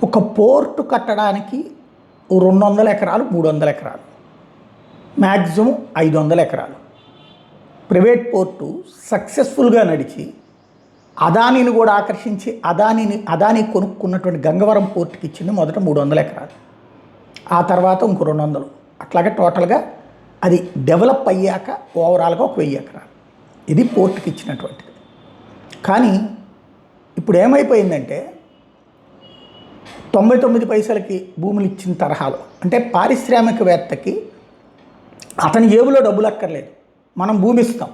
ఒక పోర్టు కట్టడానికి 200 ఎకరాలు 300 ఎకరాలు, మ్యాక్సిమం 500 ఎకరాలు. ప్రైవేట్ పోర్టు సక్సెస్ఫుల్గా నడిచి అదానీని కూడా ఆకర్షించి అదానీ కొనుక్కున్నటువంటి గంగవరం పోర్టుకి ఇచ్చింది మొదట 300 ఎకరాలు, ఆ తర్వాత ఇంకో 200. అట్లాగే టోటల్గా అది డెవలప్ అయ్యాక ఓవరాల్గా ఒక 1000 ఎకరాలు ఇది పోర్టుకి ఇచ్చినటువంటిది. కానీ ఇప్పుడు ఏమైపోయిందంటే 99 పైసలకి భూములు ఇచ్చిన తరహాలో, అంటే పారిశ్రామికవేత్తకి అతని జేబులో డబ్బులు అక్కర్లేదు, మనం భూమి ఇస్తాం,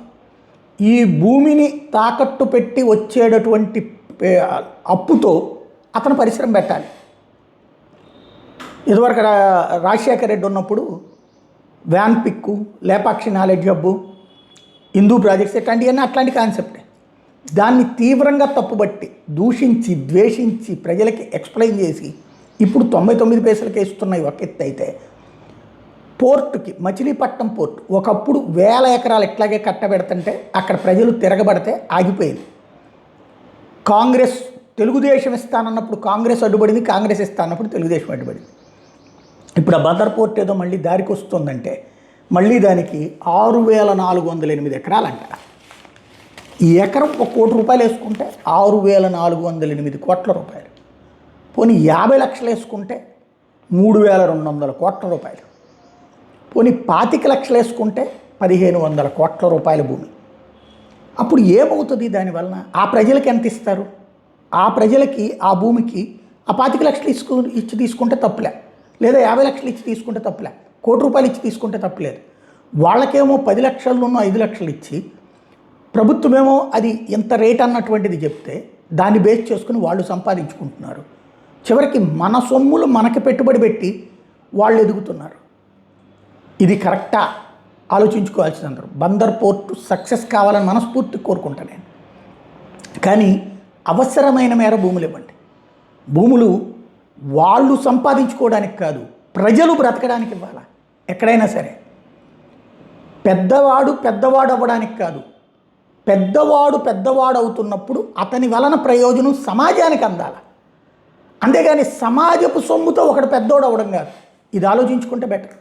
ఈ భూమిని తాకట్టు పెట్టి వచ్చేటటువంటి అప్పుతో అతను పరిశ్రమ పెట్టాలి. ఇదివరకు రాజశేఖర రెడ్డి ఉన్నప్పుడు van pic, Lepakshi knowledge hub, Hindu projects ఇట్లాంటివన్నీ అట్లాంటి కాన్సెప్టే. దాన్ని తీవ్రంగా తప్పుబట్టి దూషించి ద్వేషించి ప్రజలకి ఎక్స్ప్లెయిన్ చేసి ఇప్పుడు 99 పైసలకి ఇస్తున్నాయి ఒక ఎత్తు అయితే, పోర్టుకి మచిలీపట్నం పోర్టు ఒకప్పుడు 1000 ఎకరాలు ఎట్లాగే కట్టబెడుతుంటే అక్కడ ప్రజలు తిరగబడితే ఆగిపోయింది. కాంగ్రెస్ తెలుగుదేశం ఇస్తానన్నప్పుడు కాంగ్రెస్ అడ్డుపడింది, కాంగ్రెస్ ఇస్తానప్పుడు తెలుగుదేశం అడ్డుపడింది. ఇప్పుడు ఆ బందర్ పోర్ట్ ఏదో మళ్ళీ దారికి వస్తుందంటే మళ్ళీ దానికి 6408 ఎకరాలంట. ఈ ఎకరం 1 కోటి రూపాయలు వేసుకుంటే 6408 కోట్ల రూపాయలు. పోనీ 50 లక్షలు వేసుకుంటే 3200 కోట్ల రూపాయలు. పోనీ 25 లక్షలు వేసుకుంటే 1500 కోట్ల రూపాయల భూమి. అప్పుడు ఏమవుతుంది దానివలన? ఆ ప్రజలకి ఎంత ఇస్తారు? ఆ ప్రజలకి ఆ భూమికి ఆ 25 లక్షలు ఇచ్చి తీసుకుంటే తప్పులే, లేదా 50 లక్షలు ఇచ్చి తీసుకుంటే తప్పులే, 1 కోటి రూపాయలు ఇచ్చి తీసుకుంటే తప్పులేదు. వాళ్ళకేమో 10 లక్షలు 5 లక్షలు ఇచ్చి ప్రభుత్వమేమో అది ఎంత రేట్ అన్నటువంటిది చెప్తే దాన్ని బేస్ చేసుకుని వాళ్ళు సంపాదించుకుంటున్నారు. చివరికి మన సొమ్ములు మనకి పెట్టుబడి పెట్టి వాళ్ళు ఎదుగుతున్నారు. ఇది కరెక్టా? ఆలోచించుకోవాల్సిన అందరూ. బందర్ పోర్టు సక్సెస్ కావాలని మనస్ఫూర్తి కోరుకుంటా నేను. కానీ అవసరమైన మేర భూములు ఇవ్వండి. భూములు వాళ్ళు సంపాదించుకోవడానికి కాదు, ప్రజలు బ్రతకడానికి ఇవ్వాలి. ఎక్కడైనా సరే పెద్దవాడు అవ్వడానికి కాదు, పెద్దవాడు అవుతున్నప్పుడు అతని వలన ప్రయోజనం సమాజానికి అందాలి. అంతేగాని సమాజపు సొమ్ముతో ఒకడు పెద్దోడు అవ్వడం కాదు. ఇది ఆలోచించుకుంటే బెటర్.